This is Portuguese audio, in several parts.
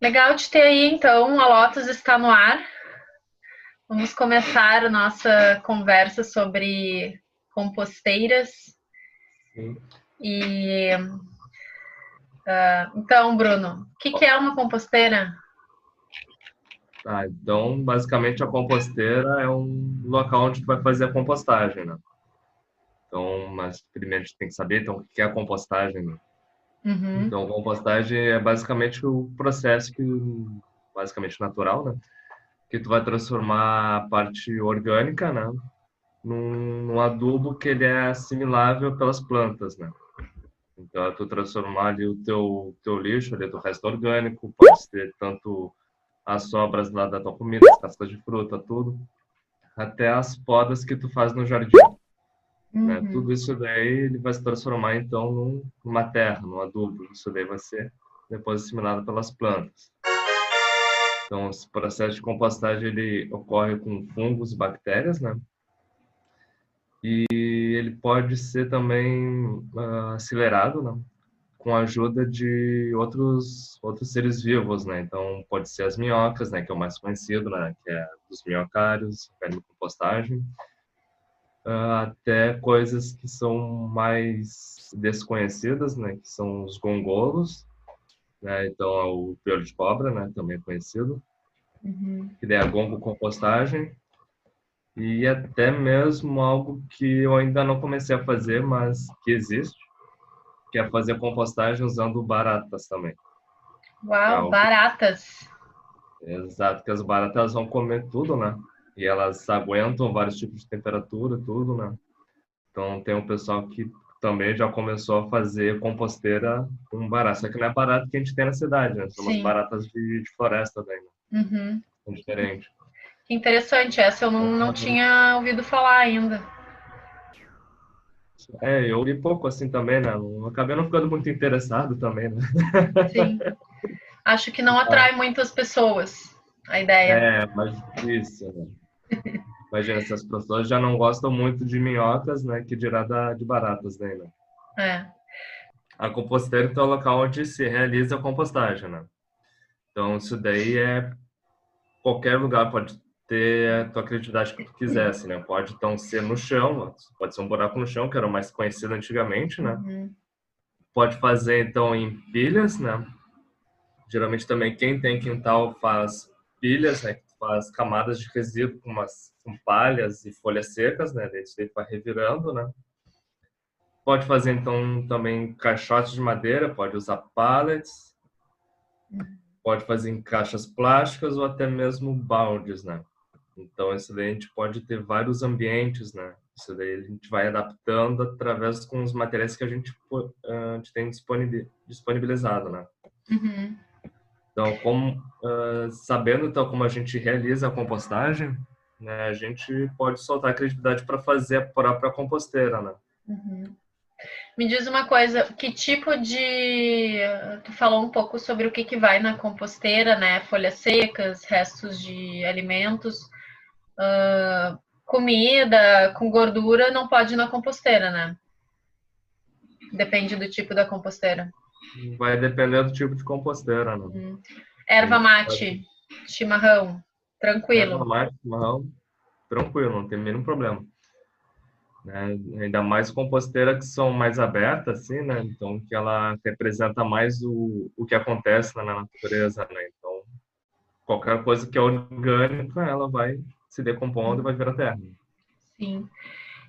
Legal de ter aí, então, a Lotus está no ar. Vamos começar a nossa conversa sobre composteiras. Sim. E então, Bruno, o que é uma composteira? Então, basicamente, a composteira é um local onde tu vai fazer a compostagem, né? Então, mas primeiro a gente tem que saber, então, o que é a compostagem, né? Uhum, Então, a compostagem é basicamente o processo basicamente natural, né? Que tu vai transformar a parte orgânica, né? Num adubo que ele é assimilável pelas plantas, né? Então, é tu transformar ali o teu lixo, ali, o teu resto orgânico, pode ser tanto as sobras lá da tua comida, as cascas de fruta, tudo, até as podas que tu faz no jardim, né? uhum. Tudo isso daí ele vai se transformar então numa terra, num adubo. Isso daí vai ser depois assimilado pelas plantas. Então, esse processo de compostagem ele ocorre com fungos e bactérias, né? E ele pode ser também acelerado, né? Com a ajuda de outros seres vivos, né? Então, pode ser as minhocas, né? Que é o mais conhecido, né? Que é dos minhocários, vermicompostagem, até coisas que são mais desconhecidas, né? Que são os gongolos, né? Então, é o piolho de cobra, né? Também é conhecido, que daí é a gongo-compostagem, e até mesmo algo que eu ainda não comecei a fazer, mas que existe, que é fazer compostagem usando baratas também. Que é Uau, algo baratas. exato, que as baratas vão comer tudo, né? E elas aguentam vários tipos de temperatura, tudo, né? Então tem um pessoal que também já começou a fazer composteira com barata. Só que não é barata que a gente tem na cidade, né? São umas Sim. baratas de floresta daí, né? Uhum. São diferentes. Que interessante, essa eu não tinha ouvido falar ainda. Eu li pouco assim também, né? Acabei não ficando muito interessado também, né? Sim. Acho que não atrai muitas pessoas a ideia. Mais difícil, né? Imagina, essas pessoas já não gostam muito de minhocas, né? Que dirá de baratas daí, né? É. A composteira então, é o local onde se realiza a compostagem, né? Então, isso daí é qualquer lugar, pode ter a tua criatividade que tu quisesse, né? Pode então ser no chão, pode ser um buraco no chão, que era o mais conhecido antigamente, né? Uhum. Pode fazer então em pilhas, né? Geralmente também quem tem quintal faz pilhas, né? Que faz camadas de resíduo com palhas e folhas secas, né? Daí isso aí vai revirando, né? Pode fazer então também caixotes de madeira, pode usar pallets, pode fazer em caixas plásticas ou até mesmo baldes, né? Então, isso daí a gente pode ter vários ambientes, né? Isso daí a gente vai adaptando através com os materiais que a gente tem disponibilizado, né? Uhum. Então, sabendo então como a gente realiza a compostagem, né, a gente pode soltar a criatividade para fazer a própria composteira, né? Uhum. Me diz uma coisa, que tipo de. Tu falou um pouco sobre o que vai na composteira, né? Folhas secas, restos de alimentos, comida com gordura não pode ir na composteira, né? Depende do tipo da composteira. Vai depender do tipo de composteira, né? A Erva gente pode mate, chimarrão, erva tranquilo. mate, marrão, tranquilo, não tem o mínimo problema. Né? Ainda mais composteira que são mais abertas, assim, né? Então, que ela representa mais o que acontece na natureza, né? Então, qualquer coisa que é orgânica, ela vai se decompondo e vai virar terra. Sim.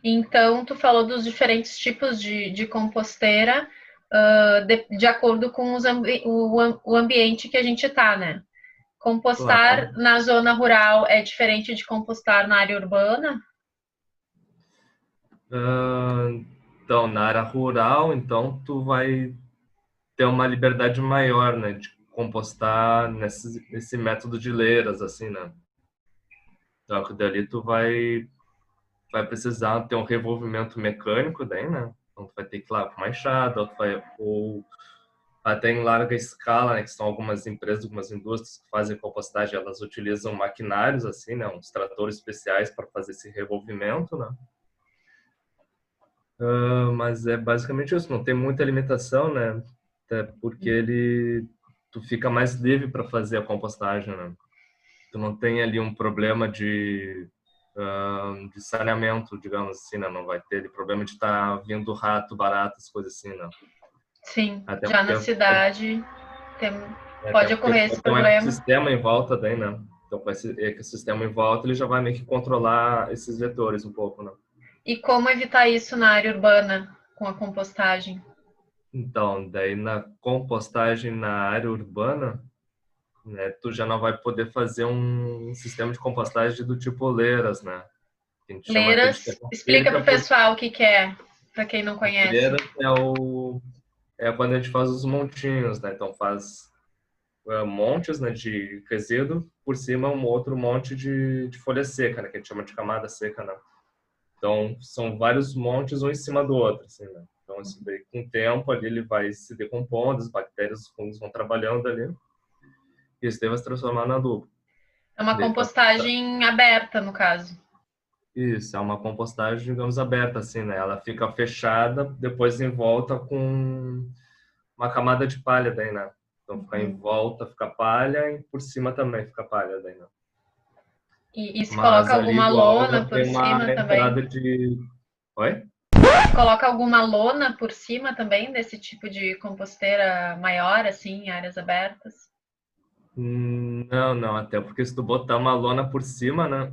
Então, tu falou dos diferentes tipos de composteira, de acordo com o ambiente que a gente está, né? Claro. Compostar na zona rural é diferente de compostar na área urbana? Ah, então, na área rural, então, tu vai ter uma liberdade maior, né? De compostar nesse método de leiras, assim, né? Então, que dali tu vai precisar ter um revolvimento mecânico daí, né? Então tu vai ter que ir lá com uma enxada, ou até em larga escala, né? Que são algumas empresas, algumas indústrias que fazem compostagem, elas utilizam maquinários assim, né? Uns tratores especiais para fazer esse revolvimento, né? Mas é basicamente isso, não tem muita limitação, né? Até porque ele tu fica mais livre para fazer a compostagem, né? Tu não tem ali um problema de saneamento, digamos assim, né? Não vai ter problema de estar vindo rato, baratas, coisas assim, né? Sim, Até já na porque, cidade tem, até pode porque ocorrer vai esse ter um problema. ecossistema em volta daí, né? Então, com esse ecossistema em volta, ele já vai meio que controlar esses vetores um pouco, né? E como evitar isso na área urbana com a compostagem? Então, daí na compostagem na área urbana, né, tu já não vai poder fazer um sistema de compostagem do tipo leiras, né? Que a gente chama até de Leiras, explica para terra-seca, o porque pessoal o que, que é, para quem não conhece. leiras é quando a gente faz os montinhos, né? Então faz montes, né, de resíduo, por cima um outro monte de folha seca, né? Que a gente chama de camada seca, né? Então são vários montes um em cima do outro, assim, né? Então isso daí, com o tempo ali ele vai se decompondo, as bactérias, os fungos vão trabalhando ali, e isso daí vai se transformar no adubo. É uma Daí tu vai compostagem aberta, no caso. Isso, é uma compostagem, digamos, aberta, assim, né? Ela fica fechada, depois em volta com uma camada de palha daí, né? Então fica em Uhum. volta, fica palha e por cima também fica palha daí, né? E se coloca Mas ali alguma igual lona já por tem uma cima também? entrada de... Oi? Coloca alguma lona por cima também desse tipo de composteira maior, assim, em áreas abertas? Não, não, até porque se tu botar uma lona por cima, né?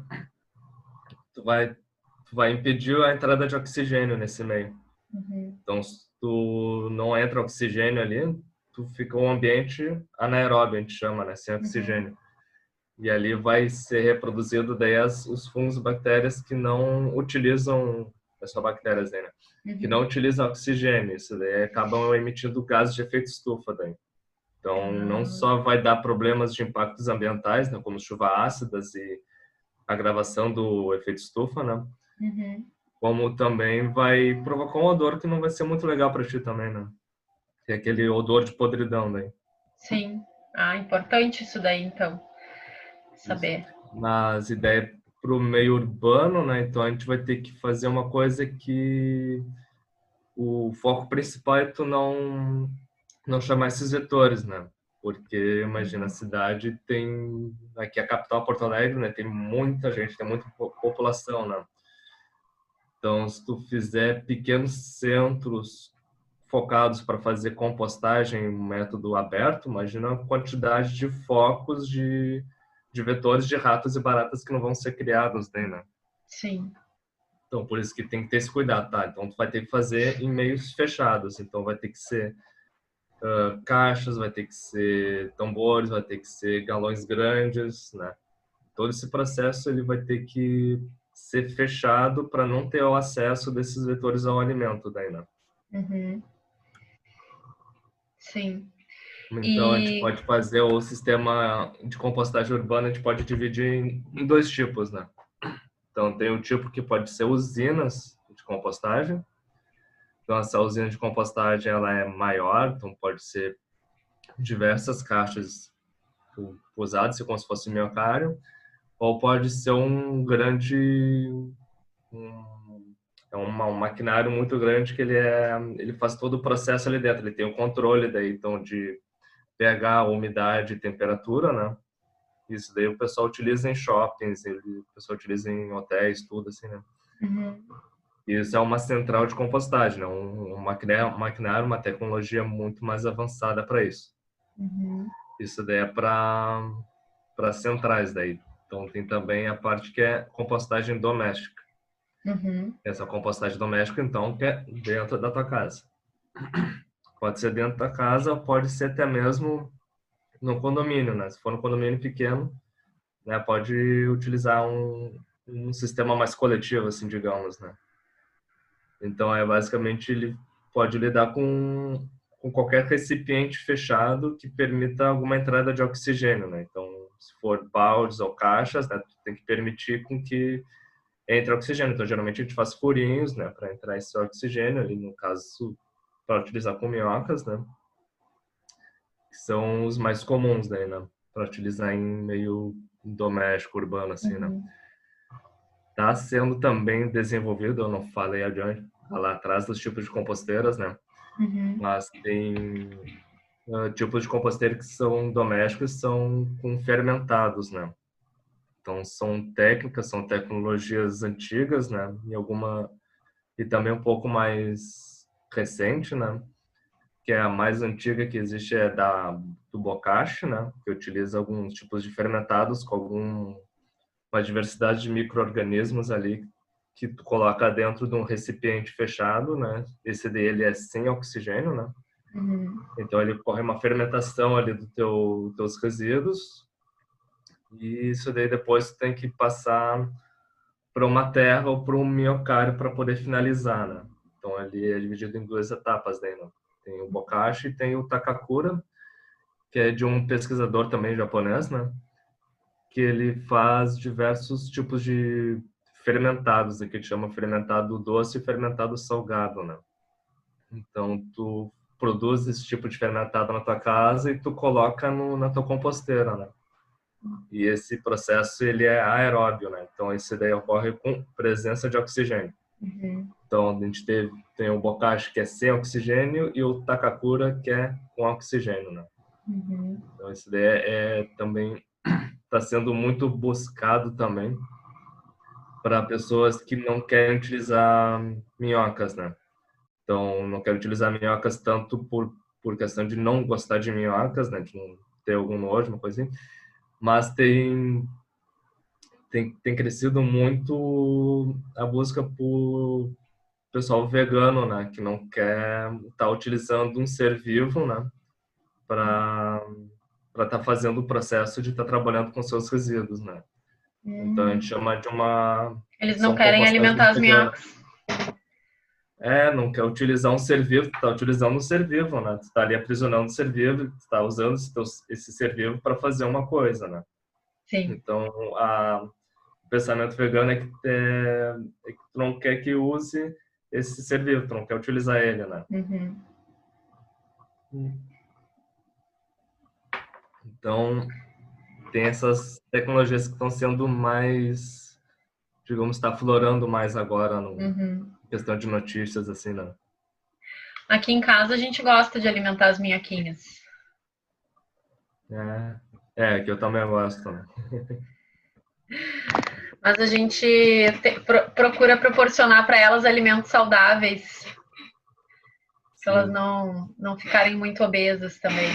Tu vai impedir a entrada de oxigênio nesse meio. Uhum. Então, se tu não entra oxigênio ali, tu fica um ambiente anaeróbio, a gente chama, né? Sem Uhum. oxigênio. E ali vai ser reproduzido daí os fungos e bactérias que não utilizam, é só bactérias aí, né? Que não Uhum. utilizam oxigênio. Isso daí acabam emitindo gases de efeito estufa daí. Então, não Ah, só vai dar problemas de impactos ambientais, né? Como chuva ácidas e agravação do efeito estufa, né? uhum. Como também vai provocar um odor que não vai ser muito legal para ti também, né? Que é aquele odor de podridão daí. Sim. Ah, importante isso daí, então, Isso. saber. Mas ideia para o meio urbano, né? Então a gente vai ter que fazer uma coisa que o foco principal é tu não chamar esses vetores, né? Porque imagina a Uhum. cidade tem aqui a capital Porto Alegre, né? Tem muita gente, tem muita população, né? Então se tu fizer pequenos centros focados para fazer compostagem, um método aberto, imagina a quantidade de focos de vetores de ratos e baratas que não vão ser criados, né? Sim. Então, por isso que tem que ter esse cuidado, tá? Então, tu vai ter que fazer em meios fechados. Então, vai ter que ser caixas, vai ter que ser tambores, vai ter que ser galões grandes, né? Todo esse processo ele vai ter que ser fechado para não ter o acesso desses vetores ao alimento, daí, né? Uhum. Sim. Então, a gente E pode fazer o sistema de compostagem urbana, a gente pode dividir em dois tipos, né? Então, tem o tipo que pode ser usinas de compostagem. Então, essa usina de compostagem ela é maior, então pode ser diversas caixas usadas, como se fosse minhocário, ou pode ser um grande um maquinário muito grande que ele faz todo o processo ali dentro. Ele tem o controle daí, então de pH, umidade, temperatura, né? Isso daí o pessoal utiliza em shoppings, o pessoal utiliza em hotéis, tudo assim, né? uhum. Isso é uma central de compostagem, né? Um maquinário, uma tecnologia muito mais avançada para isso. Uhum. Isso daí é para centrais daí. Então tem também a parte que é compostagem doméstica. Uhum. Essa compostagem doméstica, então, que é dentro da tua casa. Pode ser dentro da casa, pode ser até mesmo no condomínio, né? Se for no condomínio pequeno, né, pode utilizar um sistema mais coletivo, assim, digamos, né? Então, basicamente, ele pode lidar com qualquer recipiente fechado que permita alguma entrada de oxigênio, né? Então, se for baldes ou caixas, né, tu tem que permitir com que entre oxigênio. Então, geralmente, a gente faz furinhos, né, para entrar esse oxigênio, ali no caso, para utilizar com minhocas, né? Que são os mais comuns, daí, né? Para utilizar em meio doméstico, urbano, assim, né? Uhum. Está sendo também desenvolvido, eu não falei adiante, lá atrás dos tipos de composteiras, né? Uhum. Mas tem tipos de composteira que são domésticos são com fermentados, né? Então são técnicas, são tecnologias antigas, né? E também um pouco mais recente, né? Que é a mais antiga que existe é do bokashi, né? Que utiliza alguns tipos de fermentados com uma diversidade de micro-organismos ali que tu coloca dentro de um recipiente fechado, né? Esse dele é sem oxigênio, né? Uhum. Então ele ocorre uma fermentação ali teus resíduos e isso daí depois tu tem que passar para uma terra ou para um minhocário para poder finalizar, né? Então ele é dividido em duas etapas daí, né? Tem o bokashi e tem o takakura, que é de um pesquisador também japonês, né? Que ele faz diversos tipos de fermentados, que a gente chama fermentado doce e fermentado salgado, né? Então, tu produz esse tipo de fermentado na tua casa e tu coloca na tua composteira, né? E esse processo, ele é aeróbio, né? Então, esse daí ocorre com presença de oxigênio. Uhum. Então, a gente tem o bokashi, que é sem oxigênio, e o takakura, que é com oxigênio, né? Uhum. Então, esse daí também está sendo muito buscado também para pessoas que não querem utilizar minhocas, né? Então, não quero utilizar minhocas tanto por questão de não gostar de minhocas, né? De não ter algum nojo, uma coisa assim. Mas tem crescido muito a busca por pessoal vegano, né? Que não quer estar utilizando um ser vivo, né? Para estar fazendo o processo de estar trabalhando com seus resíduos, né? Então, a gente Uhum. chama Eles não são querem compostagens alimentar as veganas. minhocas. Não quer utilizar um ser vivo, tu tá utilizando um ser vivo, né? Tu tá ali aprisionando um ser vivo, tu tá usando esse ser vivo para fazer uma coisa, né? Sim. Então, o pensamento vegano é que tu não quer que use esse ser vivo, tu não quer utilizar ele, né? Uhum. Então, tem essas tecnologias que estão sendo mais, digamos, está florando mais agora no Uhum. questão de notícias, assim, né? Aqui em casa a gente gosta de alimentar as minhoquinhas. Que eu também gosto, né? Mas a gente procura proporcionar para elas alimentos saudáveis, para elas Sim. não ficarem muito obesas também.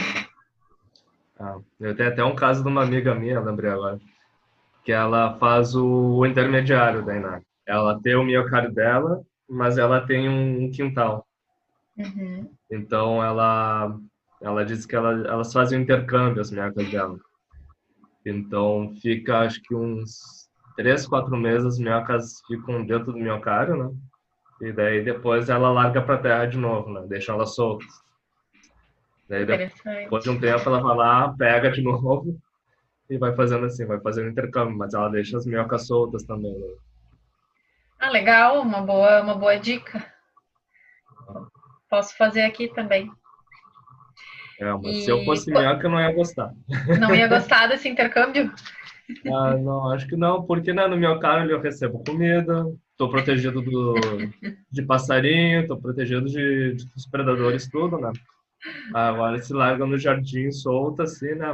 Eu tenho até um caso de uma amiga minha, lembrei agora, que ela faz o intermediário daí, né? Ela tem o miocárdio dela, mas ela tem um quintal. Uhum. Então ela disse que elas fazem intercâmbio as minhocas dela. Então fica acho que uns 3, 4 meses as minhocas ficam dentro do miocárdio, né? E daí depois ela larga para a terra de novo, né? Deixa elas soltas. Daí depois de Interessante. um tempo ela vai lá, pega de novo e vai fazendo assim, vai fazendo intercâmbio, mas ela deixa as minhocas soltas também, né? Ah, legal, uma boa dica. Posso fazer aqui também. Mas se eu E fosse minhoca, eu não ia gostar. não ia gostar desse intercâmbio? Não, acho que não, porque né, no meu carro eu recebo comida, estou protegido de passarinho, estou protegido dos predadores, tudo, né? Agora se larga no jardim solto assim, né?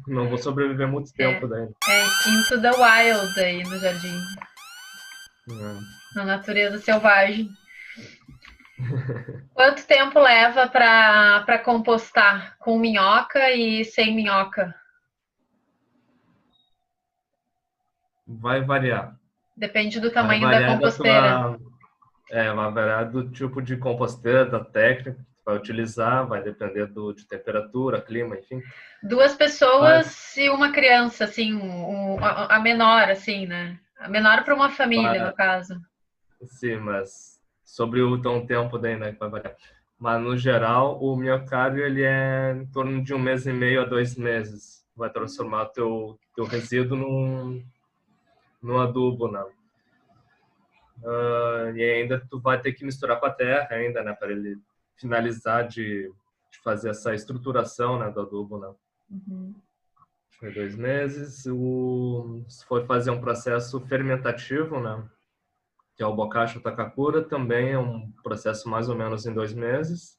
Não vou sobreviver muito É, tempo daí. é Into the Wild aí no jardim, Né? na natureza selvagem. Quanto tempo leva para compostar com minhoca e sem minhoca? Vai variar. Depende do Vai tamanho da variar composteira. vai variar do tipo de composteira, da técnica que tu vai utilizar, vai depender de temperatura, clima, enfim. Duas Mas pessoas e uma criança, assim, a menor, assim, né? A menor para uma família, no vai, caso. sim, mas sobre o tão tempo daí, né, que vai variar. Mas no geral, o miocárdio ele é em torno de 1 mês e meio a 2 meses. Vai transformar teu resíduo num adubo, né? E ainda tu vai ter que misturar com a terra ainda, né, para ele finalizar de fazer essa estruturação, né, do adubo, né? Uhum. Foi 2 meses. Se for fazer um processo fermentativo, né, que é o bokashi ou takakura, também é um processo mais ou menos em 2 meses.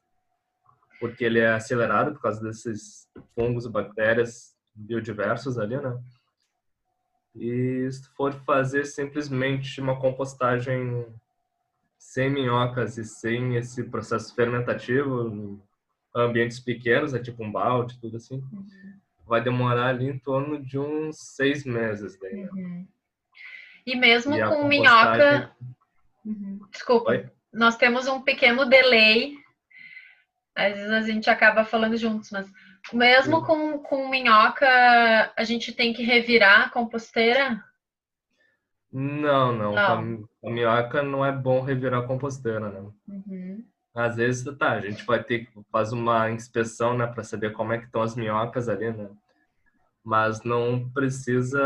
porque ele é acelerado por causa desses fungos e bactérias biodiversos ali, né? E se tu for fazer simplesmente uma compostagem sem minhocas e sem esse processo fermentativo, em ambientes pequenos, é tipo um balde, tudo assim, vai demorar ali em torno de uns 6 meses daí, né? E E mesmo a com compostagem... minhoca, desculpa, Oi? nós temos um pequeno delay, às vezes a gente acaba falando juntos, mas mesmo com minhoca, a gente tem que revirar a composteira? Não. Com Não. a minhoca não é bom revirar a composteira, né? Às vezes, tá, a gente vai ter que fazer uma inspeção, né, para saber como é que estão as minhocas ali, né? Mas não precisa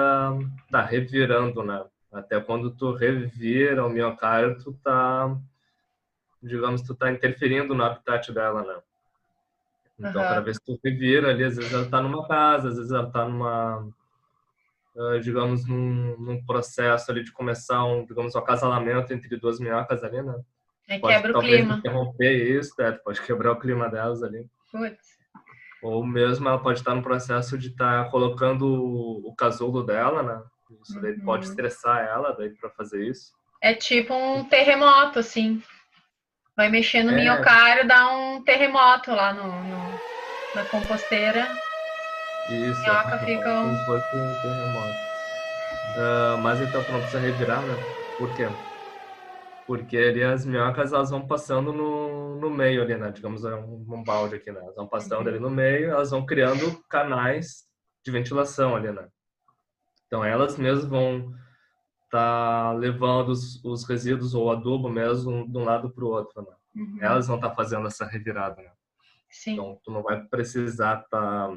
tá revirando, né? Até quando tu revira o miocárdio, tu tá, digamos, tu tá interferindo no habitat dela, né? Então, cada vez que tu revira ali, às vezes ela tá numa casa, às vezes ela tá numa, digamos, num processo ali de começar digamos, um acasalamento entre duas minhocas ali, né? Aí Pode quebra o talvez clima. interromper isso, né? Pode quebrar o clima delas ali. Putz. Ou mesmo ela pode estar no processo de estar colocando o casulo dela, né? Isso daí pode estressar ela daí para fazer isso. É tipo um terremoto, assim. Vai mexer no É, minhocário, dá um terremoto lá na composteira. isso, é Minhoca fica. como se fosse um terremoto. Mas então tu não precisa revirar, né? Por quê? Porque ali as minhocas elas vão passando no meio ali, né? Digamos, é um balde aqui, né? Elas vão passando ali no meio, elas vão criando canais de ventilação ali, né? Então elas mesmas vão tá levando os resíduos ou adubo mesmo de um lado para o outro, né? Elas vão estar fazendo essa revirada, né? Sim. Então tu não vai precisar estar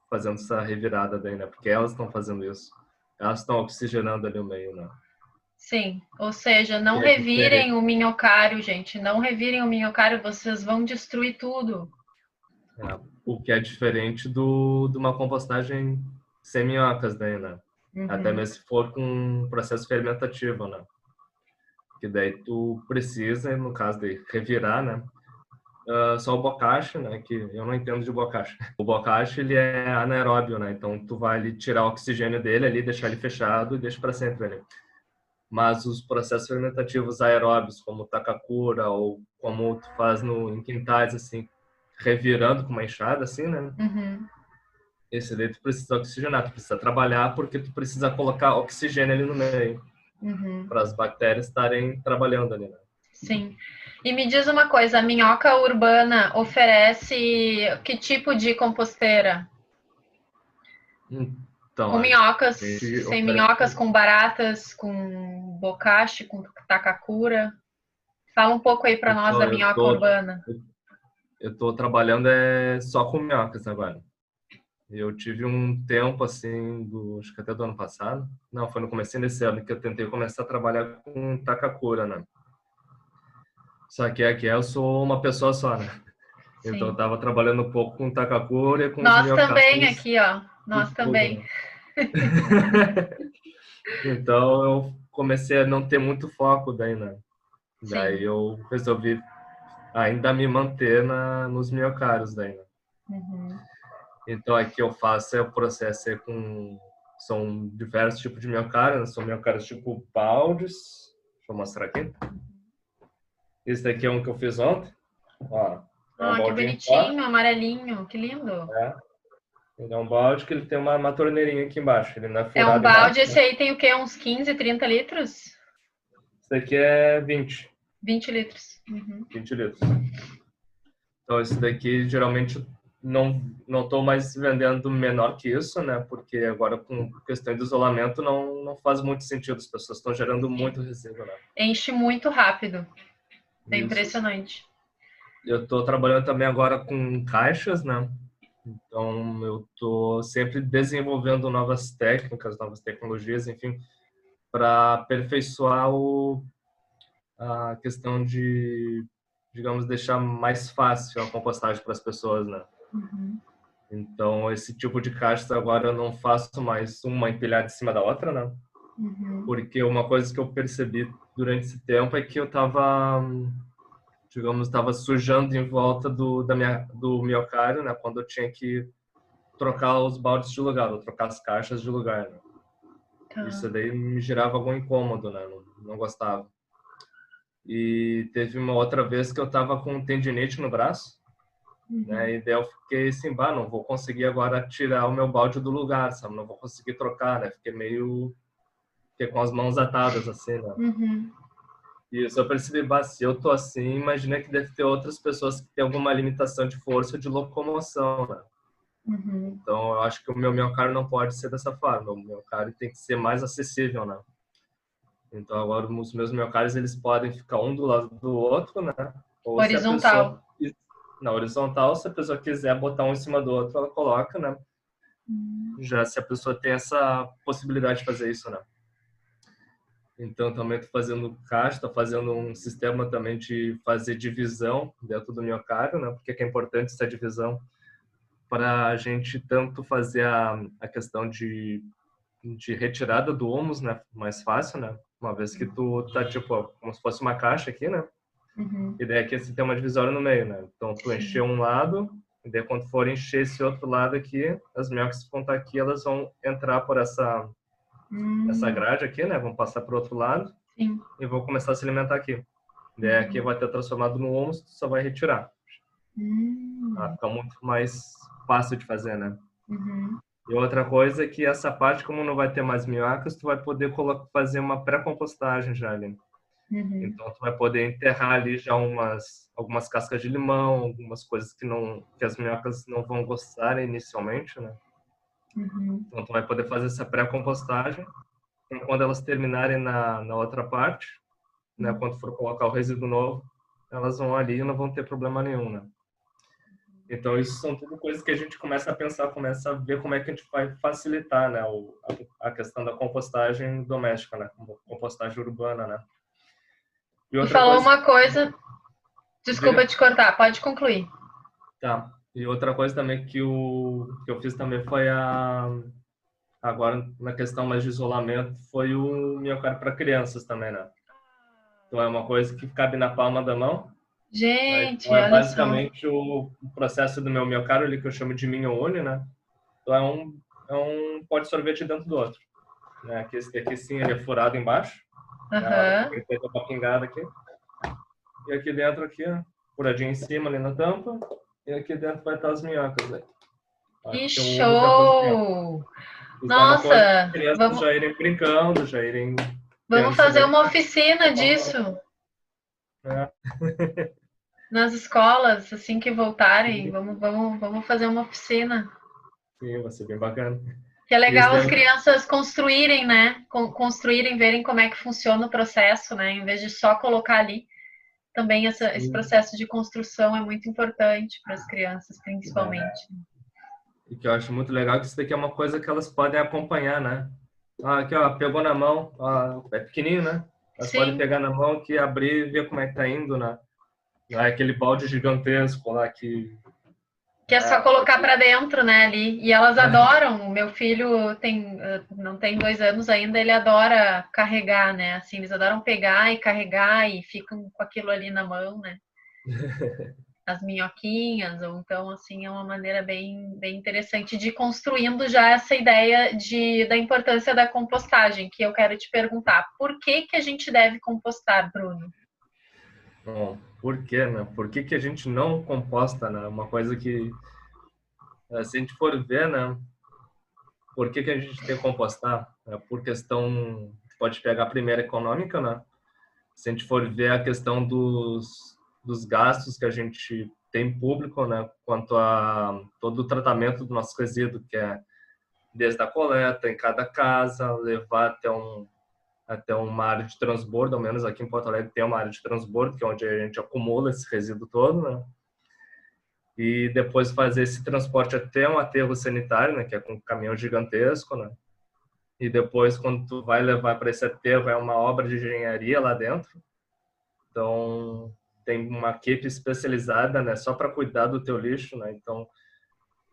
fazendo essa revirada daí, né? Porque elas estão fazendo isso. Elas estão oxigenando ali o meio, né? Sim. Ou seja, não Que é diferente. revirem o minhocário, gente. Não revirem o minhocário, vocês vão destruir tudo. O que é diferente de uma compostagem sem minhocas daí, né? Até mesmo se for com um processo fermentativo, né? Que daí tu precisa, no caso de revirar, né? Só o bokashi, né? Que eu não entendo de bokashi. O bokashi ele é anaeróbio, né? Então tu vai ali tirar o oxigênio dele ali, deixar ele fechado e deixa para sempre ali. Mas os processos fermentativos aeróbios, como o takakura ou como tu faz em quintais assim, revirando com uma enxada assim, né? Esse daí tu precisa oxigenar, tu precisa trabalhar porque tu precisa colocar oxigênio ali no meio para as bactérias estarem trabalhando ali, né? Sim. E me diz uma coisa, a minhoca urbana oferece que tipo de composteira? Então, Com a minhocas, gente sem oferece. minhocas, com baratas, com bokashi, com takakura? Fala um pouco aí para nós da Então, minhoca urbana. eu tô trabalhando só com minhocas agora. Eu tive um tempo assim, acho que até do ano passado, não, foi no começo desse ano que eu tentei começar a trabalhar com takakura, né? Só que aqui eu sou uma pessoa só, né? Então eu Sim. tava trabalhando um pouco com takakura e com os Nós também minhocários aqui, ó. e Nós tudo, também. né? Então eu comecei a não ter muito foco daí, né? Sim. Daí eu resolvi ainda me manter nos minhocários daí, né? Então aqui eu faço o processo são diversos tipos de miocário, né? São miocários tipo baldes. Deixa eu mostrar aqui. Esse daqui é um que eu fiz ontem. Ó, é um Ah, que baldinho só. bonitinho, amarelinho, que lindo. É. Ele é um balde que ele tem uma torneirinha aqui embaixo. Ele não é É um furado balde, embaixo, né? esse aí tem o quê? Uns 15, 30 litros? Esse daqui é 20 litros. 20 litros. Então esse daqui geralmente não estou mais vendendo menor que isso, né? Porque agora com questão de isolamento não faz muito sentido. As pessoas estão gerando muito resíduo, né? Enche muito rápido. É Isso. impressionante. Eu estou trabalhando também agora com caixas, né? Então eu estou sempre desenvolvendo novas técnicas, novas tecnologias, enfim, para aperfeiçoar a questão de, digamos, deixar mais fácil a compostagem para as pessoas, né? Então, esse tipo de caixa agora eu não faço mais uma empilhada em cima da outra, né? Porque uma coisa que eu percebi durante esse tempo é que eu estava, digamos, estava sujando em volta do miocárdio, né? Quando eu tinha que trocar os baldes de lugar, ou trocar as caixas de lugar, né? Tá. Isso daí me gerava algum incômodo, né? Não gostava. E teve uma outra vez que eu estava com tendinite no braço, Uhum. né? E daí eu fiquei assim, bah, não vou conseguir agora tirar o meu balde do lugar, sabe? Não vou conseguir trocar, né? Fiquei com as mãos atadas, assim, né? Uhum. E eu percebi, bah, se eu tô assim, imagina que deve ter outras pessoas que têm alguma limitação de força de locomoção, né? Uhum. Então, eu acho que o meu miocárdio não pode ser dessa forma. O miocárdio tem que ser mais acessível, né? Então, agora, os meus miocárdios, eles podem ficar um do lado do outro, né? Ou se a pessoa... Horizontal. Na horizontal, se a pessoa quiser botar um em cima do outro, ela coloca, né? Uhum. Já se a pessoa tem essa possibilidade de fazer isso, né? Então, também estou fazendo caixa, estou fazendo um sistema também de fazer divisão dentro do miocárdio, né? Porque é importante essa divisão para a gente tanto fazer a questão de retirada do ômus, né? Mais fácil, né? Uma vez que tu tá, tipo, como se fosse uma caixa aqui, né? Uhum. E daí aqui você tem uma divisória no meio, né? Então, tu encher Sim. um lado, e daí quando for encher esse outro lado aqui, as minhocas que vão estar aqui, elas vão entrar por essa Hum. grade aqui, né? Vão passar para o outro lado Sim. e vão começar a se alimentar aqui. Daí aqui Uhum. vai ter transformado no ômus, tu só vai retirar. Ah, Hum. fica muito mais fácil de fazer, né? Uhum. E outra coisa é que essa parte, como não vai ter mais minhocas, tu vai poder fazer uma pré-compostagem já ali. Uhum. Então, tu vai poder enterrar ali já algumas cascas de limão, algumas coisas que as minhocas não vão gostar inicialmente, né? Uhum. Então, tu vai poder fazer essa pré-compostagem. Então, quando elas terminarem na outra parte, né? Quando for colocar o resíduo novo, elas vão ali e não vão ter problema nenhum, né? Então, isso são tudo coisas que a gente começa a pensar, começa a ver como é que a gente vai facilitar, né? A questão da compostagem doméstica, né? Compostagem urbana, né? E Tu outra falou coisa, uma coisa, desculpa diga. te cortar, pode concluir. Tá. E outra coisa também que eu fiz também foi agora na questão mais de isolamento, foi o miocárdio para crianças também, né? Então é uma coisa que cabe na palma da mão, né? Então Gente, é olha só. basicamente o processo do meu miocárdio ali que eu chamo de minho-une, né? Então é um pó de sorvete dentro do outro, né? Que esse daqui sim ele é furado embaixo, né? A hora que Aham. ele tem uma pingada aqui. E aqui dentro aqui, ó, furadinho em cima ali na tampa, e aqui dentro vai estar as minhocas, né? Que Aqui é o ovo da cozinha. show! Isso é uma coisa para as Nossa, crianças vamos, já irem brincando, já irem vamos tendo isso fazer daí. uma oficina disso Né? nas escolas, assim que voltarem. Sim, Vamos fazer uma oficina. sim, vai ser bem bacana. Que é E esse legal as daí, crianças construírem, né? Construírem, verem como é que funciona o processo, né? Em vez de só colocar ali. Também esse sim, processo de construção é muito importante para as crianças, é, principalmente. e que eu acho muito legal que isso daqui é uma coisa que elas podem acompanhar, né? Ah, aqui, ó, pegou na mão, ó, é pequenininho, né? Elas podem Sim, pegar na mão aqui, abrir e ver como é que tá indo, né? Não é aquele balde gigantesco lá que... que é só Ah, colocar para dentro, né, ali. E elas adoram. O meu filho tem, não tem 2 anos ainda, ele adora carregar, né? Assim, eles adoram pegar e carregar e ficam com aquilo ali na mão, né? As minhoquinhas, ou então, assim, é uma maneira bem interessante de ir construindo já essa ideia da importância da compostagem, que eu quero te perguntar. Por que que a gente deve compostar, Bruno? bom, por quê, né? Por que que a gente não composta, né? Uma coisa que, se a gente for ver, né? Por que que a gente tem que compostar? É por questão, pode pegar a primeira econômica, né? Se a gente for ver a questão dos gastos que a gente tem público, né? Quanto a todo o tratamento do nosso resíduo, que é desde a coleta em cada casa, levar até uma área de transbordo, ao menos aqui em Porto Alegre tem uma área de transbordo, que é onde a gente acumula esse resíduo todo, né? E depois fazer esse transporte até um aterro sanitário, né? Que é com um caminhão gigantesco, né? E depois, quando tu vai levar para esse aterro, é uma obra de engenharia lá dentro. Então, tem uma equipe especializada, né? Só para cuidar do teu lixo, né? Então,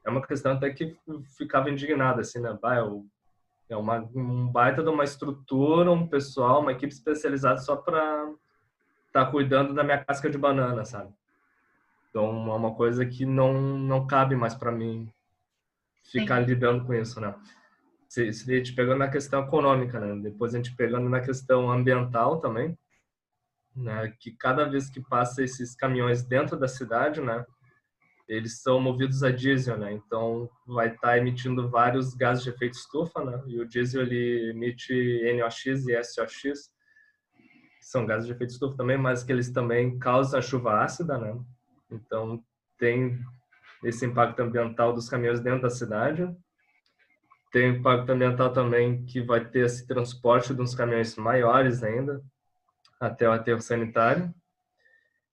é uma questão até que ficava indignado, assim, né? Bah, é um baita de uma estrutura, um pessoal, uma equipe especializada só para tá cuidando da minha casca de banana, sabe? Então é uma coisa que não cabe mais para mim ficar Sim, lidando com isso, né? Se a gente pegando na questão econômica, né? Depois a gente pegando na questão ambiental também, né? Que cada vez que passa esses caminhões dentro da cidade, né? Eles são movidos a diesel, né? Então vai estar emitindo vários gases de efeito estufa, né? E o diesel ele emite NOx e SOx, que são gases de efeito estufa também, mas que eles também causam a chuva ácida, né? Então tem esse impacto ambiental dos caminhões dentro da cidade. Tem impacto ambiental também que vai ter esse transporte de uns caminhões maiores ainda até o aterro sanitário.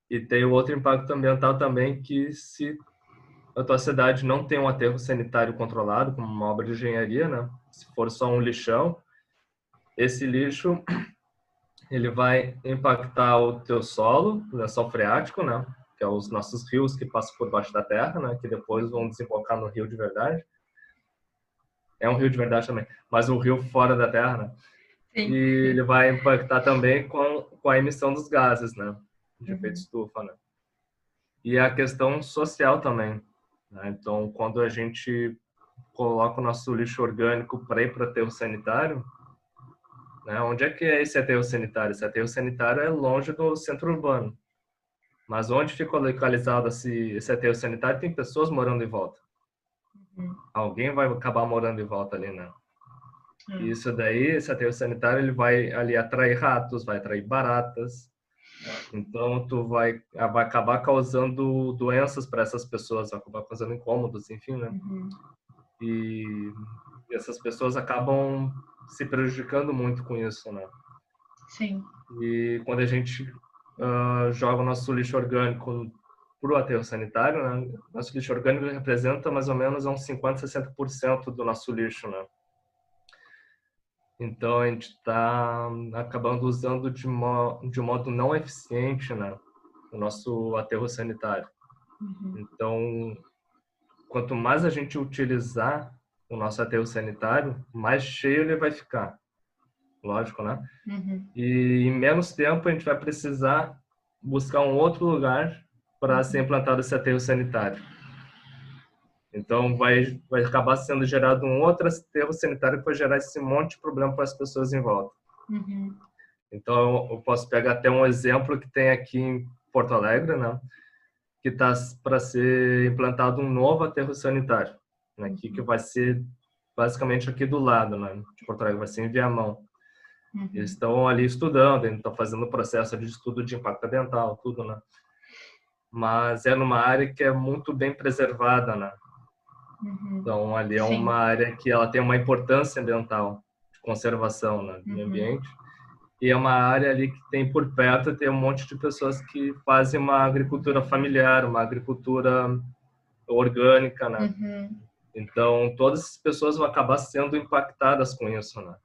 E tem o outro impacto ambiental também que se a tua cidade não tem um aterro sanitário controlado, como uma obra de engenharia, né? Se for só um lixão, esse lixo ele vai impactar o teu solo, o lençol freático, né? Que é os nossos rios que passam por baixo da terra, né? Que depois vão desembocar no rio de verdade. É um rio de verdade também, mas um rio fora da terra, né? E sim. ele vai impactar também com a emissão dos gases, né? De efeito Uhum. estufa, né? E a questão social também, né? Então, quando a gente coloca o nosso lixo orgânico para ir para o aterro sanitário, né? Onde é que é esse aterro sanitário? Esse aterro sanitário é longe do centro urbano. Mas onde ficou localizado esse aterro sanitário, tem pessoas morando em volta. Uhum. Alguém vai acabar morando em volta ali, né? E É. isso daí, esse aterro sanitário, ele vai ali atrair ratos, vai atrair baratas. Então, vai acabar causando doenças para essas pessoas, vai acabar causando incômodos, enfim, né? Uhum. E essas pessoas acabam se prejudicando muito com isso, né? Sim. E quando a gente joga o nosso lixo orgânico para o aterro sanitário, né? Nosso lixo orgânico representa mais ou menos uns 50, 60% do nosso lixo, né? Então a gente está acabando usando de um modo não eficiente, né? O nosso aterro sanitário. Uhum. Então, quanto mais a gente utilizar o nosso aterro sanitário, mais cheio ele vai ficar. Lógico, né? Uhum. E em menos tempo a gente vai precisar buscar um outro lugar para ser Uhum. implantado esse aterro sanitário. Então vai acabar sendo gerado um outro aterro sanitário que vai gerar esse monte de problema para as pessoas em volta. Uhum. Então eu posso pegar até um exemplo que tem aqui em Porto Alegre, né? Que está para ser implantado um novo aterro sanitário, né? Aqui que Uhum. vai ser basicamente aqui do lado, né? De Porto Alegre, vai ser em Viamão. Eles Uhum. estão ali estudando, eles estão fazendo o processo de estudo de impacto ambiental, tudo, né? Mas é numa área que é muito bem preservada, né? Uhum. Então, ali é Sim. uma área que ela tem uma importância ambiental, de conservação, né, do meio Uhum. ambiente. E é uma área ali que tem por perto, tem um monte de pessoas que fazem uma agricultura familiar, uma agricultura orgânica, né? Uhum. Então, todas as pessoas vão acabar sendo impactadas com isso, né?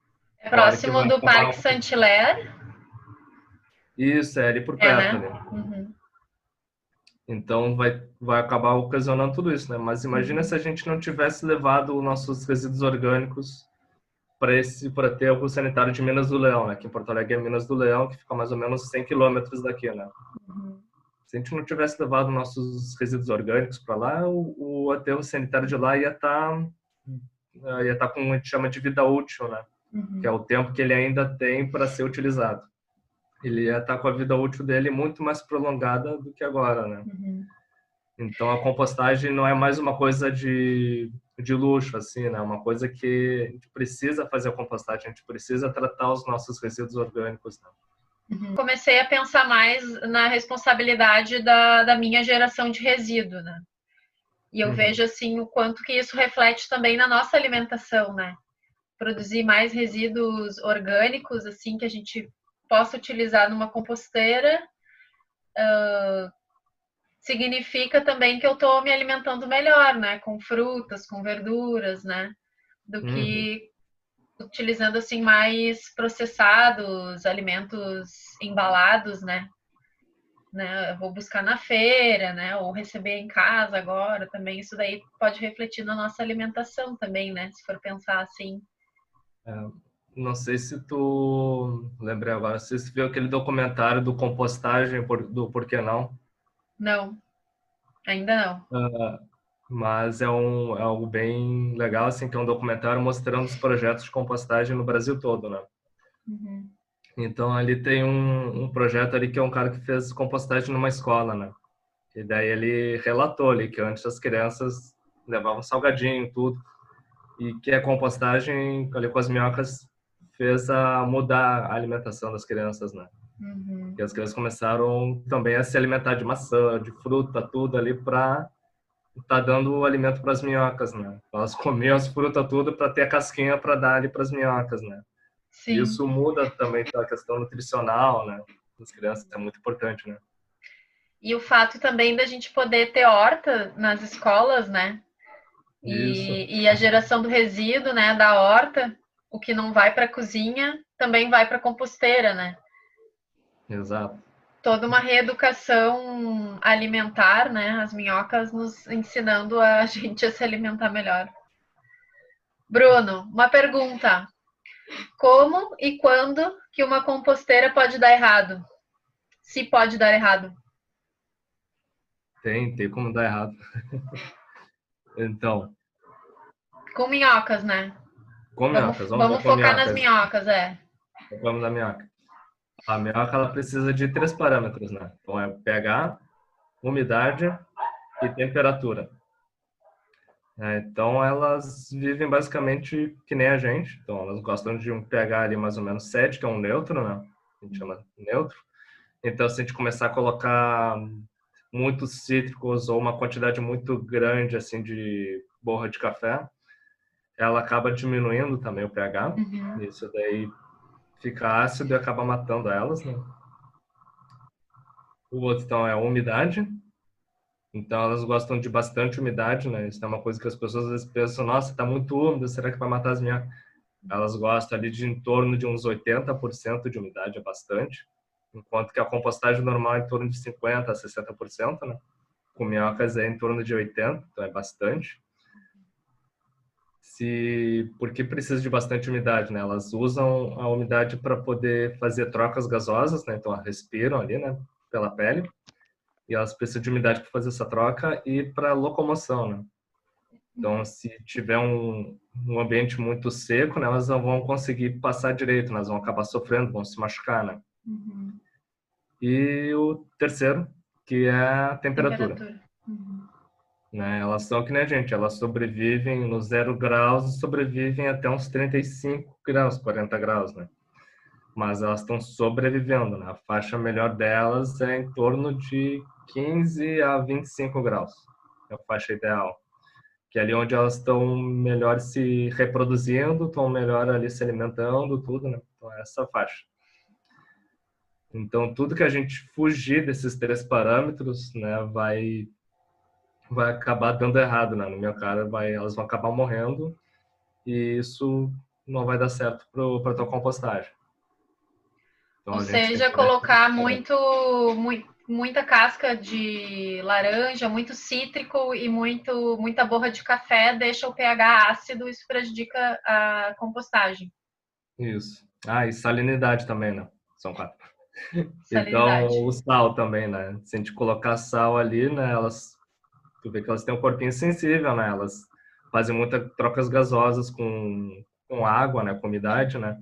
É A hora que próximo vai do Parque acabar... Saint-Hilaire? Isso, é ali por É, perto, né? ali. Uhum. Então vai acabar ocasionando tudo isso, né? Mas imagina se Uhum. a gente não tivesse levado os nossos resíduos orgânicos para ter o sanitário de Minas do Leão, né? Que em Porto Alegre é Minas do Leão, que fica mais ou menos 100 quilômetros daqui, né? Uhum. Se a gente não tivesse levado nossos resíduos orgânicos para lá, o aterro sanitário de lá ia estar com o que a gente chama de vida útil, né? Que é Uhum. o tempo que ele ainda tem para ser utilizado. Ele ia estar com a vida útil dele muito mais prolongada do que agora, né? Uhum. Então a compostagem não é mais uma coisa de luxo, assim, né? Uma coisa que a gente precisa fazer a compostagem, a gente precisa tratar os nossos resíduos orgânicos, né? Uhum. Comecei a pensar mais na responsabilidade da minha geração de resíduo, né? E eu vejo Uhum. assim o quanto que isso reflete também na nossa alimentação, né? Produzir mais resíduos orgânicos, assim, que a gente possa utilizar numa composteira, significa também que eu estou me alimentando melhor, né? Com frutas, com verduras, né? Do Uhum. que utilizando assim mais processados, alimentos embalados, né? Eu vou buscar na feira, né? Ou receber em casa agora também. Isso daí pode refletir na nossa alimentação também, né? Se for pensar assim. É. Não sei se tu... Lembrei agora. Não sei se tu viu aquele documentário do compostagem, do Por que Não? Não, ainda não. Ah, mas é algo bem legal, assim, que é um documentário mostrando os projetos de compostagem no Brasil todo, né? Uhum. Então, ali tem um projeto ali que é um cara que fez compostagem numa escola, né? E daí ele relatou ali que antes as crianças levavam salgadinho, tudo, e que a compostagem ali com as minhocas fez a mudar a alimentação das crianças, né? Uhum. Que as crianças começaram também a se alimentar de maçã, de fruta, tudo ali para tá dando o alimento para as minhocas, né? Elas comiam as frutas tudo para ter a casquinha para dar ali para as minhocas, né? Sim. Isso muda também a questão nutricional, né? Das crianças é muito importante, né? E o fato também da gente poder ter horta nas escolas, né? Isso, E a geração do resíduo, né, da horta, o que não vai para a cozinha, também vai para a composteira, né? exato. Toda uma reeducação alimentar, né? As minhocas nos ensinando a gente a se alimentar melhor. Bruno, uma pergunta. Como e quando que uma composteira pode dar errado? Se pode dar errado. Tem como dar errado. Então, Com minhocas, né? com Vamos, minhocas, vamos vamos dar com focar nas minhocas. minhocas, é. Vamos da minhoca. A minhoca ela precisa de 3 parâmetros, né? Então é pH, umidade e temperatura. Então elas vivem basicamente que nem a gente. Então elas gostam de um pH ali mais ou menos 7, que é um neutro, né? A gente chama neutro. Então se a gente começar a colocar muitos cítricos ou uma quantidade muito grande assim de borra de café, ela acaba diminuindo também o pH. Uhum. Isso daí fica ácido e acaba matando elas, né? O outro então é a umidade. Então elas gostam de bastante umidade, né? Isso é uma coisa que as pessoas às vezes pensam, nossa, tá muito úmido, será que vai matar as minhas? Elas gostam ali de em torno de uns 80% de umidade, é bastante. Enquanto que a compostagem normal é em torno de 50 a 60%, né? Com minhocas é em torno de 80%, então é bastante. Porque precisa de bastante umidade, né? Elas usam a umidade para poder fazer trocas gasosas, né? Então elas respiram ali, né? Pela pele. E elas precisam de umidade para fazer essa troca e para locomoção, né? Então, se tiver um ambiente muito seco, né, elas não vão conseguir passar direito, né, elas vão acabar sofrendo, vão se machucar, né? Uhum. E o terceiro, que é a temperatura, Temperatura. Uhum. né? Elas são que nem a gente, elas sobrevivem no 0 graus e sobrevivem até uns 35 graus, 40 graus, né? Mas elas estão sobrevivendo, né? A faixa melhor delas é em torno de 15 a 25 graus, é a faixa ideal. Que é ali onde elas estão melhor se reproduzindo, estão melhor ali se alimentando, tudo, né? Então, é essa faixa. Então, tudo que a gente fugir desses 3 parâmetros, né, vai acabar dando errado, né? No meu cara, elas vão acabar morrendo e isso não vai dar certo para tua compostagem. Então, Ou a gente tem seja, que ver esses colocar parâmetros. muita casca de laranja, muito cítrico e muita borra de café deixa o pH ácido, isso prejudica a compostagem. Isso. Ah, e salinidade também, né? São 4. Então, Salinidade. o sal também, né? Se a gente colocar sal ali, né, tu vê que elas têm um corpinho sensível, né? Elas fazem muitas trocas gasosas com água, né? Com umidade, né?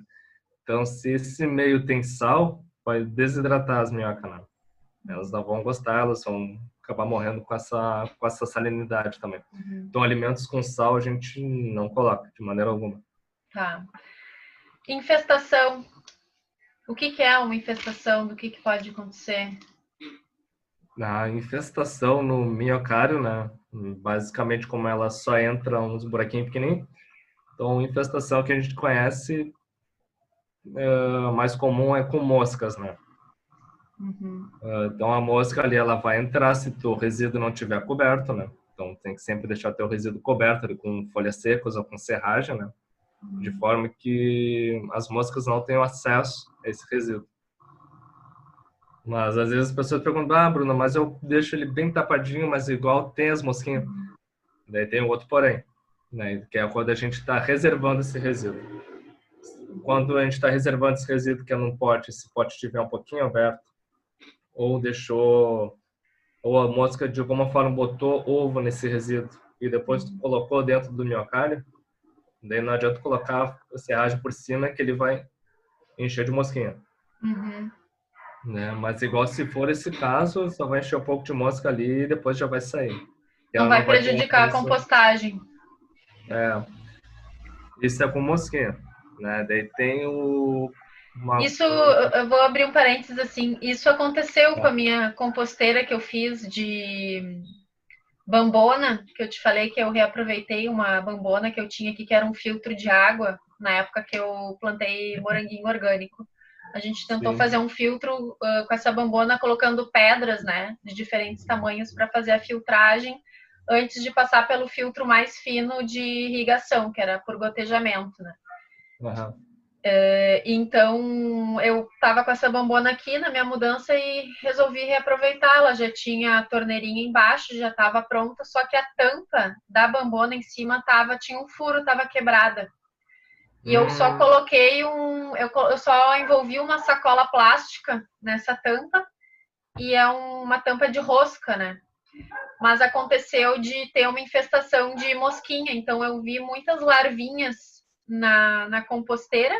Então, se esse meio tem sal, vai desidratar as minhocas, né? Elas não vão gostar, elas vão acabar morrendo com essa salinidade também. Uhum. Então, alimentos com sal a gente não coloca, de maneira alguma. Tá. Infestação. O que que é uma infestação? Do que pode acontecer? A infestação no minhocário, né? Basicamente, como ela só entra uns buraquinhos pequenininhos, então, infestação que a gente conhece, a mais comum é com moscas, né? Uhum. Então, a mosca ali, ela vai entrar se o resíduo não estiver coberto, né? Então, tem que sempre deixar teu resíduo coberto ali, com folhas secas ou com serragem, né? De forma que as moscas não tenham acesso a esse resíduo. Mas, às vezes, as pessoas perguntam, Bruno, mas eu deixo ele bem tapadinho, mas igual tem as mosquinhas. Daí tem o outro porém, né? Que é quando a gente está reservando esse resíduo. quando a gente está reservando esse resíduo que é num pote, se o pote estiver um pouquinho aberto, ou deixou, ou a mosca de alguma forma botou ovo nesse resíduo e depois tu colocou dentro do minhocário, daí não adianta colocar a serragem por cima que ele vai encher de mosquinha. Uhum. Né? Mas igual se for esse caso, só vai encher um pouco de mosca ali e depois já vai sair. E Não ela vai não vai ter uma prejudicar a condição. compostagem. É, isso é com mosquinha, né? Daí tem Isso, eu vou abrir um parênteses assim, isso aconteceu com a minha composteira que eu fiz de bambona, que eu te falei que eu reaproveitei uma bambona que eu tinha aqui, que era um filtro de água, na época que eu plantei moranguinho orgânico. A gente tentou fazer um filtro com essa bambona, colocando pedras, né, de diferentes tamanhos para fazer a filtragem, antes de passar pelo filtro mais fino de irrigação, que era por gotejamento, né. Uhum. Então, eu estava com essa bambona aqui na minha mudança e resolvi reaproveitá-la. Já tinha a torneirinha embaixo, já estava pronta, só que a tampa da bambona em cima tinha um furo, estava quebrada. E eu só coloquei eu só envolvi uma sacola plástica nessa tampa e é uma tampa de rosca, né? Mas aconteceu de ter uma infestação de mosquinha, então eu vi muitas larvinhas na composteira,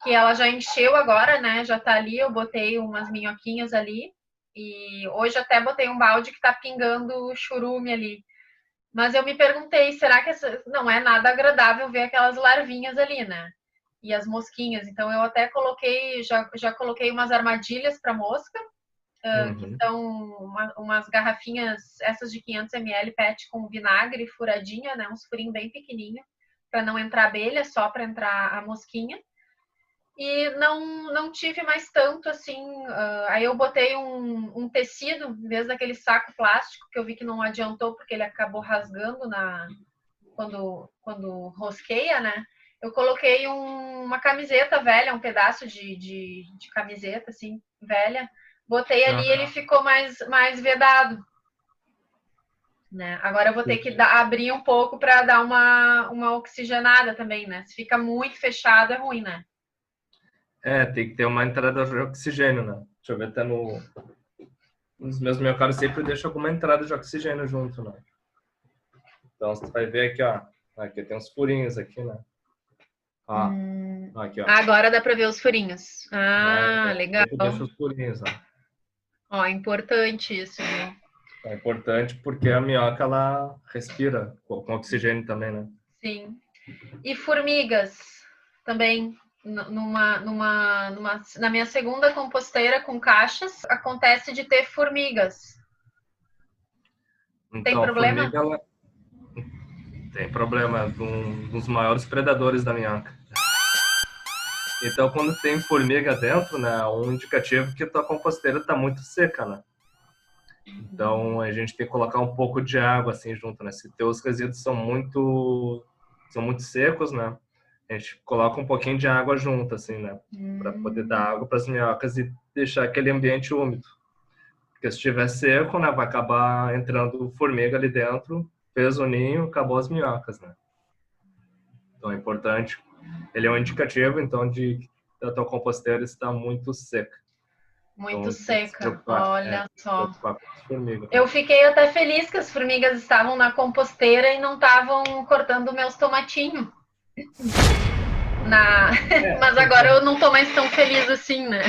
que ela já encheu agora, né? Já tá ali, eu botei umas minhoquinhas ali. E hoje até botei um balde que tá pingando churume ali. Mas eu me perguntei, será que não é nada agradável ver aquelas larvinhas ali, né? E as mosquinhas. Então eu até coloquei, já coloquei umas armadilhas para mosca, que são umas garrafinhas, essas de 500 ml PET com vinagre furadinha, né? Uns furinhos bem pequenininhos, para não entrar abelha, só para entrar a mosquinha. E não tive mais tanto assim. Aí eu botei um tecido em vez daquele saco plástico, que eu vi que não adiantou porque ele acabou rasgando quando rosqueia, né? Eu coloquei uma camiseta velha, um pedaço de camiseta assim velha, botei ali e ele ficou mais vedado. Né? Agora eu vou ter que abrir um pouco para dar uma oxigenada também, né? Se fica muito fechado é ruim, né? Tem que ter uma entrada de oxigênio, né? Deixa eu ver, até nos meus minhocários sempre deixa alguma entrada de oxigênio junto, né? Então você vai ver aqui, ó. Aqui tem uns furinhos aqui, né? Aqui, ó. Agora dá para ver os furinhos. Legal. Sempre deixa os furinhos, ó. Ó, importante isso, viu? É importante porque a minhoca, ela respira com oxigênio também, né? Sim. E formigas também. Na minha segunda composteira com caixas, acontece de ter formigas. Então, tem problema? Formiga, ela tem problema, é um dos maiores predadores da minhoca. Então, quando tem formiga dentro, né, é um indicativo que a tua composteira está muito seca, né? Então, a gente tem que colocar um pouco de água assim junto, né? Se teus resíduos são muito secos, né? A gente coloca um pouquinho de água junto, assim, né? Para poder dar água para as minhocas e deixar aquele ambiente úmido. Porque se estiver seco, né, vai acabar entrando formiga ali dentro, fez o ninho, acabou as minhocas, né? Então é importante. Ele é um indicativo, então, de que a tua composteira está muito seca. Muito Então, seca, olha só. Preocupar com as formigas. Eu fiquei até feliz que as formigas estavam na composteira e não estavam cortando meus tomatinhos. Mas agora eu não tô mais tão feliz assim, né?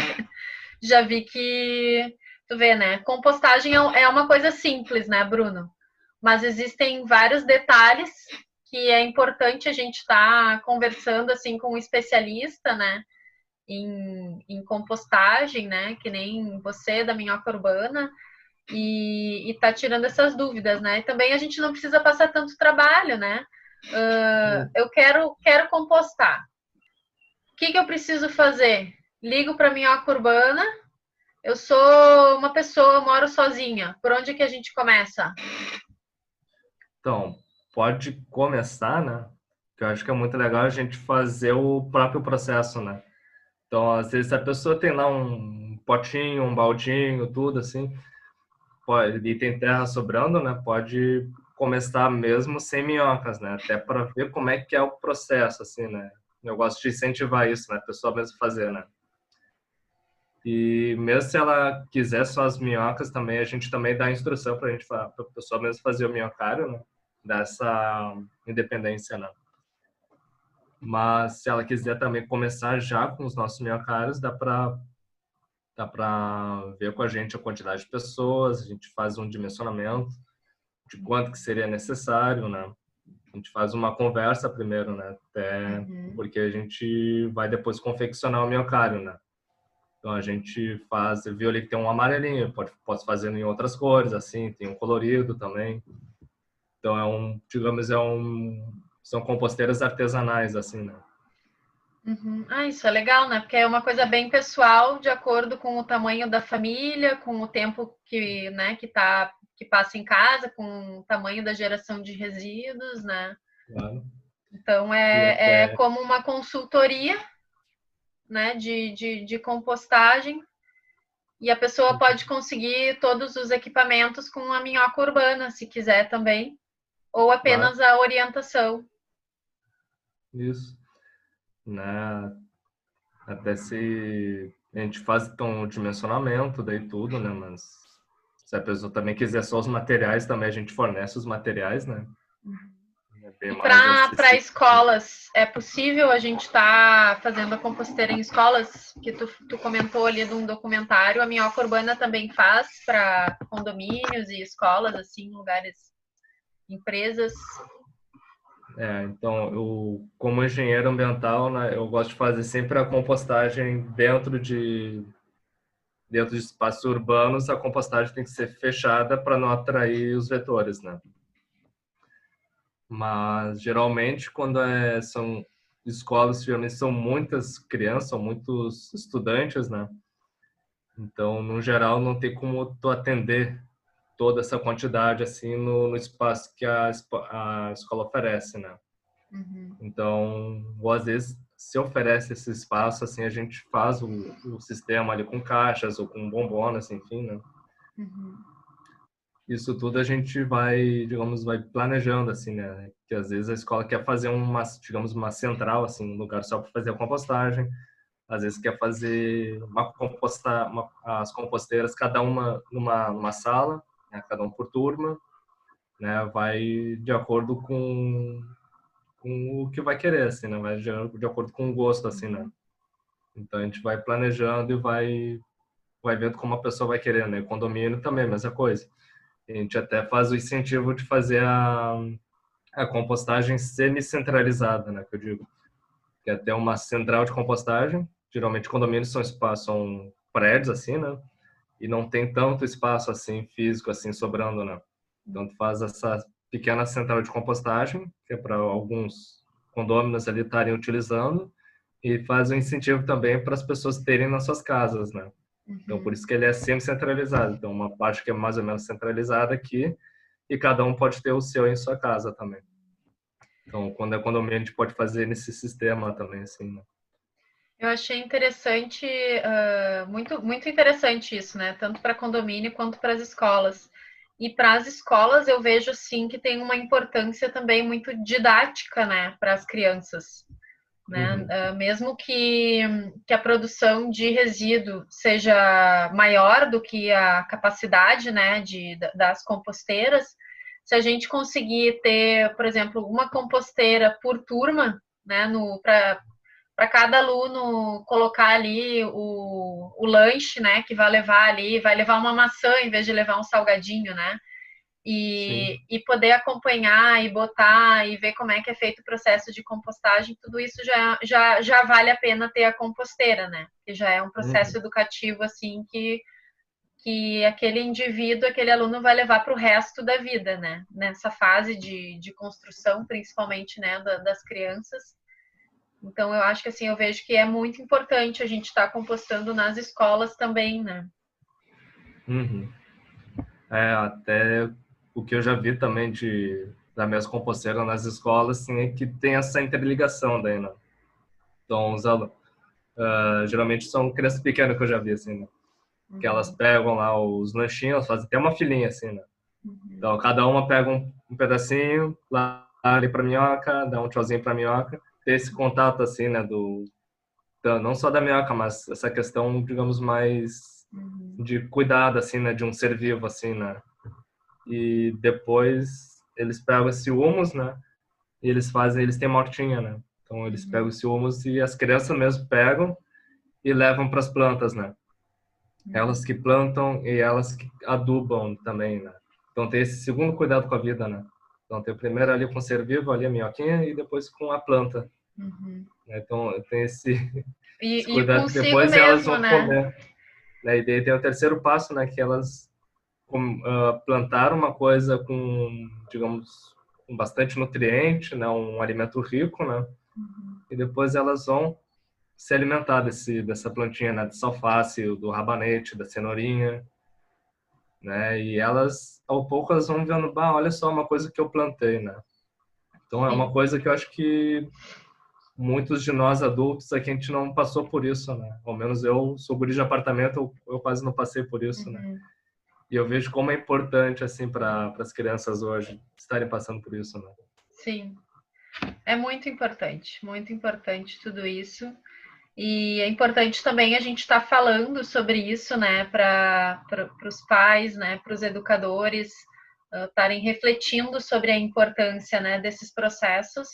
Já vi que, tu vê, né? Compostagem é uma coisa simples, né, Bruno? Mas existem vários detalhes que é importante a gente estar conversando assim com um especialista, né? Em compostagem, né? Que nem você da Minhoca Urbana, e tá tirando essas dúvidas, né? E também a gente não precisa passar tanto trabalho, né? Eu quero compostar. O que eu preciso fazer? Ligo para a Minhoca Urbana. Eu sou uma pessoa, moro sozinha. Por onde que a gente começa? Então, pode começar, né? Que eu acho que é muito legal a gente fazer o próprio processo, né? Então, às vezes a pessoa tem lá um potinho, um baldinho, tudo assim, e tem terra sobrando, né? Pode começar mesmo sem minhocas, né? Até para ver como é que é o processo, assim, né? Eu gosto de incentivar isso, né? A pessoa mesmo fazer, né? E mesmo se ela quiser só as minhocas também, a gente também dá instrução para a pessoa mesmo fazer o minhocário, né? Dessa independência, né? Mas se ela quiser também começar já com os nossos minhocários, dá para ver com a gente a quantidade de pessoas, a gente faz um dimensionamento de quanto que seria necessário, né? A gente faz uma conversa primeiro, né? Até porque a gente vai depois confeccionar o minhocário, né? Então a gente faz, viu ali que tem um amarelinho, pode fazer em outras cores, assim, tem um colorido também. Então digamos, são composteiras artesanais, assim, né? Ah, isso é legal, né? Porque é uma coisa bem pessoal, de acordo com o tamanho da família, com o tempo que, né, que passa em casa, com o tamanho da geração de resíduos, né? Claro. Então E é até, como uma consultoria, né, de compostagem, e a pessoa pode conseguir todos os equipamentos com a minhoca urbana, se quiser também, ou claro, apenas a orientação. isso, né? Até se a gente faz então o dimensionamento, daí tudo, né? Mas se a pessoa também quiser só os materiais, também a gente fornece os materiais, né? É bem E mais para acessível. escolas, é possível a gente estar fazendo a composteira em escolas? Que tu comentou ali de um documentário, a Minhoca Urbana também faz para condomínios e escolas, assim, lugares, empresas. Então, eu, como engenheiro ambiental, né, eu gosto de fazer sempre a compostagem dentro de espaços urbanos. A compostagem tem que ser fechada para não atrair os vetores, né? Mas geralmente quando são escolas, geralmente são muitas crianças, são muitos estudantes, né? Então, no geral, não tem como tu atender toda essa quantidade assim no espaço que a escola oferece, né? Então, ou às vezes se oferece esse espaço, assim, a gente faz o sistema ali com caixas ou com bombonas, enfim, né? Isso tudo a gente vai, digamos, vai planejando, assim, né? Que às vezes a escola quer fazer digamos, uma central, assim, um lugar só para fazer a compostagem. Às vezes quer fazer as composteiras, cada uma numa sala, né? Cada um por turma, né? Vai de acordo com o que vai querer, assim, né? Vai de acordo com o gosto, assim, né? Então a gente vai planejando e vai vendo como a pessoa vai querer, né? O condomínio também, mesma coisa. A gente até faz o incentivo de fazer a compostagem semi-centralizada, né? Que eu digo. Que é até uma central de compostagem. Geralmente condomínios são prédios, assim, né? E não tem tanto espaço, assim, físico, assim, sobrando, né? Então tu faz essa pequena central de compostagem, que é para alguns condôminos ali estarem utilizando, e faz um incentivo também para as pessoas terem nas suas casas, né? Então, por isso que ele é sempre centralizado. Então, uma parte que é mais ou menos centralizada aqui, e cada um pode ter o seu em sua casa também. Então, quando é condomínio, a gente pode fazer nesse sistema também, assim, né? Eu achei interessante, muito interessante isso, né? Tanto para condomínio quanto para as escolas. E para as escolas eu vejo assim que tem uma importância também muito didática, né, para as crianças, né? Uhum. Mesmo que a produção de resíduo seja maior do que a capacidade, né, das composteiras, se a gente conseguir ter, por exemplo, uma composteira por turma, né, para cada aluno colocar ali o lanche, né, que vai levar ali, vai levar uma maçã em vez de levar um salgadinho, né? Sim. E poder acompanhar e botar e ver como é que é feito o processo de compostagem, tudo isso já vale a pena ter a composteira, né? Que já é um processo Uhum. educativo, assim, que aquele indivíduo, aquele aluno vai levar para o resto da vida, né? Nessa fase de construção, principalmente, né, das crianças. Então, eu acho que, assim, eu vejo que é muito importante a gente estar compostando nas escolas também, né? Uhum. Até o que eu já vi também da minhas composteiras nas escolas, assim, é que tem essa interligação daí, né? Então, geralmente são crianças pequenas que eu já vi, assim, né? Que elas pegam lá os lanchinhos, fazem até uma filinha, assim, né? Então, cada uma pega um pedacinho, lá ali pra minhoca, dá um tchauzinho pra minhoca, ter esse contato, assim, né, não só da minhoca, mas essa questão, digamos, mais de cuidado, assim, né, de um ser vivo, assim, né. E depois eles pegam esse humus, né, e eles têm mortinha, né. Então eles pegam esse humus e as crianças mesmo pegam e levam para as plantas, né. Elas que plantam e elas que adubam também, né. Então tem esse segundo cuidado com a vida, né. Então tem o primeiro ali com o ser vivo, ali a minhoquinha, e depois com a planta. Então tem esse E cuidado que consigo depois elas mesmo, vão né? comer, né? E daí tem o terceiro passo, né? Que elas plantaram uma coisa com, digamos, com bastante nutriente, né? Um alimento rico, né? E depois elas vão se alimentar dessa plantinha, né? De alface, do rabanete, da cenourinha, né? E elas, ao pouco, elas vão vendo, bah, olha só uma coisa que eu plantei, né? Então é Sim. uma coisa que eu acho que muitos de nós adultos aqui a gente não passou por isso, né? Ao menos eu sou guri de apartamento, eu quase não passei por isso, né? E eu vejo como é importante assim para as crianças hoje estarem passando por isso, né? Sim. É muito importante tudo isso. E é importante também a gente estar falando sobre isso, né, para os pais, né, para os educadores estarem refletindo sobre a importância, né, desses processos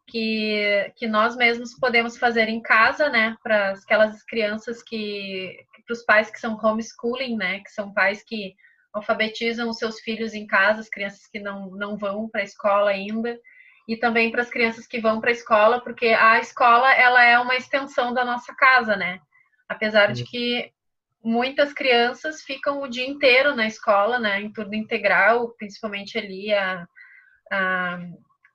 que nós mesmos podemos fazer em casa, né, para aquelas crianças para os pais que são homeschooling, né, que são pais que alfabetizam os seus filhos em casa, as crianças que não vão para a escola ainda, e também para as crianças que vão para a escola, porque a escola ela é uma extensão da nossa casa, né? Apesar de que muitas crianças ficam o dia inteiro na escola, né, em turno integral, principalmente ali a,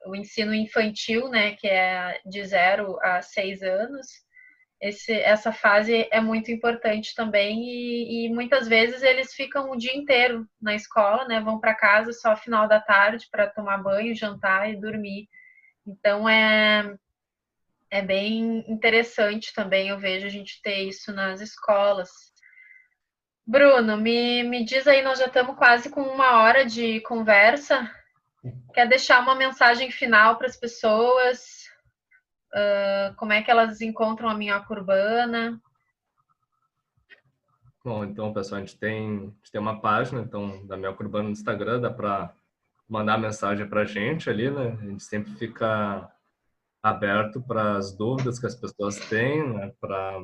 o ensino infantil, né, que é de 0 a 6 anos. Essa fase é muito importante também e muitas vezes eles ficam o dia inteiro na escola, né, vão para casa só final da tarde para tomar banho, jantar e dormir. Então é bem interessante também, eu vejo a gente ter isso nas escolas. Bruno, me diz aí, nós já estamos quase com 1 hora de conversa. Quer deixar uma mensagem final para as pessoas? Como é que elas encontram a minhoca urbana? Bom, então, pessoal, a gente tem uma página então da Minhoca Urbana no Instagram, dá para mandar mensagem para a gente ali, né? A gente sempre fica aberto para as dúvidas que as pessoas têm, né? Para,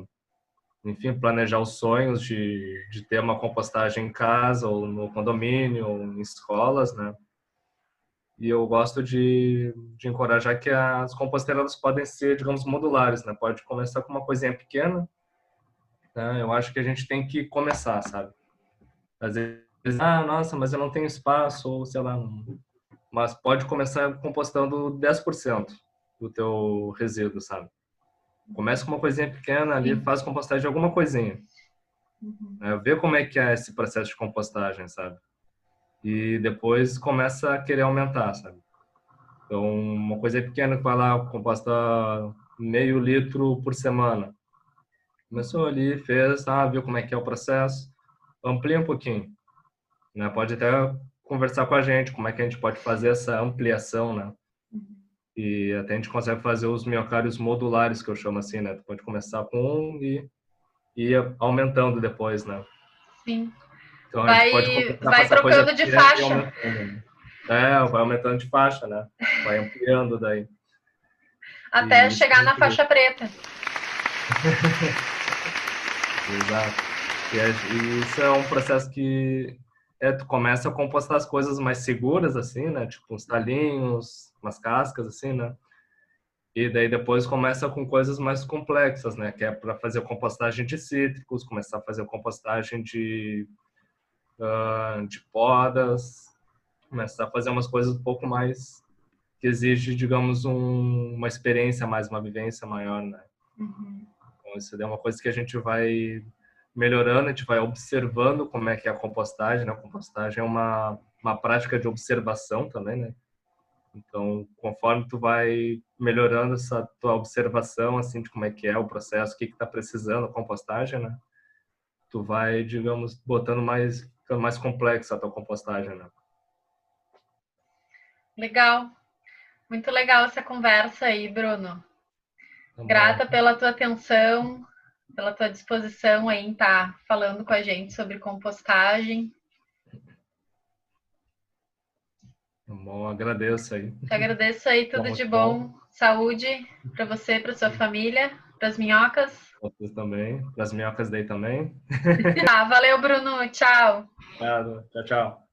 enfim, planejar os sonhos de ter uma compostagem em casa ou no condomínio ou em escolas, né? E eu gosto de encorajar que as composteiras podem ser, digamos, modulares, né? Pode começar com uma coisinha pequena, né? Eu acho que a gente tem que começar, sabe? Às vezes, nossa, mas eu não tenho espaço, ou sei lá, mas pode começar compostando 10% do teu resíduo, sabe? Começa com uma coisinha pequena ali, Sim. faz compostagem de alguma coisinha. Né? Vê como é que é esse processo de compostagem, sabe? E depois começa a querer aumentar, sabe? Então, uma coisa pequena que vai lá, composta meio litro por semana. Começou ali, fez, viu como é que é o processo, amplia um pouquinho, né? Pode até conversar com a gente, como é que a gente pode fazer essa ampliação, né? E até a gente consegue fazer os minhocários modulares, que eu chamo assim, né? Tu pode começar com um e ir aumentando depois, né? Sim. Então a gente pode começar com Vai essa coisa trocando de pequena e faixa aumentando, né? Vai aumentando de faixa, né? Vai ampliando daí. até E isso é chegar na muito bom. faixa preta. Exato. E isso é um processo que tu começa a compostar as coisas mais seguras, assim, né? Tipo uns talinhos, umas cascas, assim, né? E daí depois começa com coisas mais complexas, né? Que é para fazer compostagem de cítricos, começar a fazer compostagem de podas, começar a fazer umas coisas um pouco mais que exige, digamos, uma experiência mais, uma vivência maior, né? Então isso é uma coisa que a gente vai melhorando, a gente vai observando como é que é a compostagem, né? A compostagem é uma prática de observação também, né? Então, conforme tu vai melhorando essa tua observação, assim, de como é que é o processo, o que está precisando, a compostagem, né? Tu vai, digamos, ficando mais complexa a tua compostagem, né? Legal. Muito legal essa conversa aí, Bruno. Tá Grata bom. pela tua atenção, pela tua disposição aí em estar falando com a gente sobre compostagem. Tá bom, agradeço aí. Te agradeço aí, Foi tudo de muito bom. bom. Saúde para você, para sua família, para as minhocas. Vocês também. Para as minhocas daí também. Tá, valeu, Bruno. Tchau. Obrigado. Tchau, tchau.